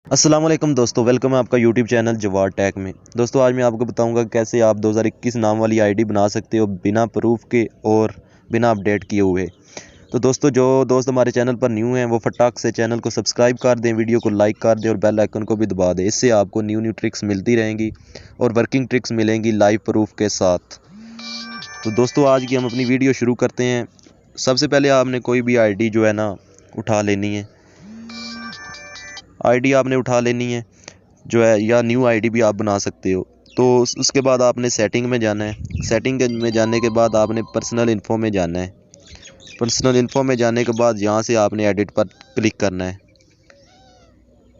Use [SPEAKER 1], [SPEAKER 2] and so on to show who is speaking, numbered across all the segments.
[SPEAKER 1] अस्सलाम वालेकुम दोस्तों, वेलकम है आपका यूट्यूब चैनल जवाद टेक में। दोस्तों आज मैं आपको बताऊंगा कैसे आप 2021 नाम वाली आईडी बना सकते हो बिना प्रूफ के और बिना अपडेट किए हुए। तो दोस्तों जो दोस्त हमारे चैनल पर न्यू हैं वो फटाक से चैनल को सब्सक्राइब कर दें, वीडियो को लाइक कर दें और बेल आइकन को भी दबा दें। इससे आपको न्यू न्यू ट्रिक्स मिलती रहेंगी और वर्किंग ट्रिक्स मिलेंगी लाइव प्रूफ के साथ। तो दोस्तों आज की हम अपनी वीडियो शुरू करते हैं। सबसे पहले आपने कोई भी आईडी जो है ना उठा लेनी है। आईडी आपने उठा लेनी है जो है, या न्यू आईडी भी आप बना सकते हो। तो उसके बाद आपने सेटिंग में जाना है। सेटिंग में जाने के बाद आपने पर्सनल इन्फो में जाना है। पर्सनल इन्फो में जाने के बाद यहाँ से आपने एडिट पर क्लिक करना है।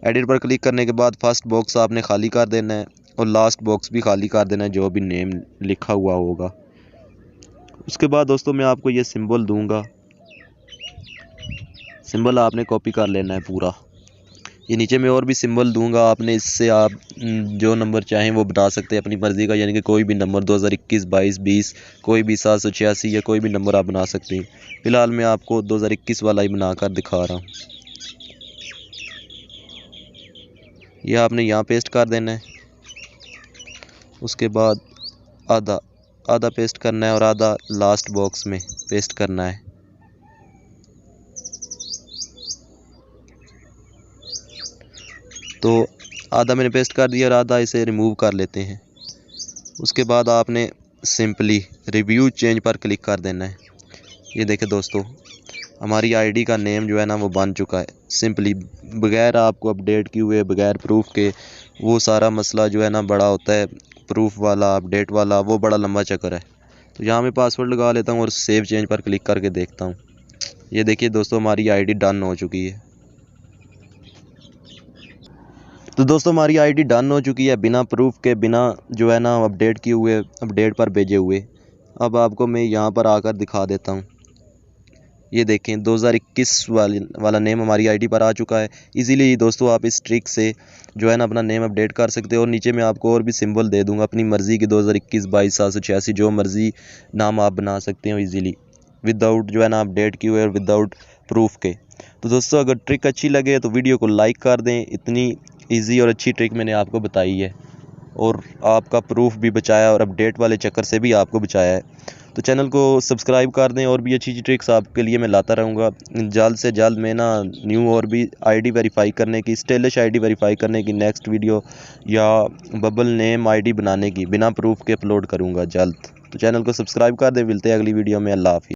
[SPEAKER 1] एडिट पर क्लिक करने के बाद फर्स्ट बॉक्स आपने खाली कर देना है और लास्ट बॉक्स भी खाली कर देना है जो भी नेम लिखा हुआ होगा। उसके बाद दोस्तों मैं आपको ये सिंबल दूंगा, सिंबल आपने कॉपी कर लेना है पूरा। ये नीचे में और भी सिंबल दूंगा, आपने इससे आप जो नंबर चाहें वो बना सकते हैं अपनी मर्ज़ी का, यानी कि कोई भी नंबर 2021, 22, 20, कोई भी 786 या कोई भी नंबर आप बना सकते हैं। फ़िलहाल मैं आपको 2021 वाला ही बनाकर दिखा रहा हूँ। ये आपने यहाँ पेस्ट कर देना है। उसके बाद आधा आधा पेस्ट करना है और आधा लास्ट बॉक्स में पेस्ट करना है। तो आधा मैंने पेस्ट कर दिया और आधा इसे रिमूव कर लेते हैं। उसके बाद आपने सिंपली रिव्यू चेंज पर क्लिक कर देना है। ये देखें दोस्तों, हमारी आईडी का नेम जो है ना वो बन चुका है। सिंपली बगैर आपको अपडेट किए हुए, बगैर प्रूफ के, वो सारा मसला जो है ना बड़ा होता है। प्रूफ वाला, अपडेट वाला, वो बड़ा लंबा चक्कर है। तो यहाँ मैं पासवर्ड लगा लेता हूँ और सेव चेंज पर क्लिक करके देखता हूँ। ये देखिए दोस्तों, हमारी आईडी डन हो चुकी है। तो दोस्तों हमारी आईडी डन हो चुकी है बिना प्रूफ के, बिना जो है ना अपडेट किए हुए, अपडेट पर भेजे हुए। अब आपको मैं यहाँ पर आकर दिखा देता हूँ। ये देखें 2021 वाला नेम हमारी आईडी पर आ चुका है। इजीली दोस्तों आप इस ट्रिक से जो है ना अपना नेम अपडेट कर सकते हो। और नीचे मैं आपको और भी सिंबल दे दूँगा अपनी मर्ज़ी की, 2021, 22, 786 जो मर्ज़ी नाम आप बना सकते हो ईज़िली, विदाउट जो है ना अपडेट किए हुए और विदाउट प्रूफ के। तो दोस्तों अगर ट्रिक अच्छी लगे तो वीडियो को लाइक कर दें। इतनी इजी और अच्छी ट्रिक मैंने आपको बताई है और आपका प्रूफ भी बचाया और अपडेट वाले चक्कर से भी आपको बचाया है। तो चैनल को सब्सक्राइब कर दें और भी अच्छी अच्छी ट्रिक्स आपके लिए मैं लाता रहूँगा। जल्द से जल्द मैं ना न्यू और भी आईडी वेरीफाई करने की, स्टाइलिश आईडी वेरीफाई करने की नेक्स्ट वीडियो या बबल नेम आईडी बनाने की बिना प्रूफ के अपलोड करूँगा जल्द। तो चैनल को सब्सक्राइब कर दें। मिलते हैं अगली वीडियो में। अल्लाह हाफिज़।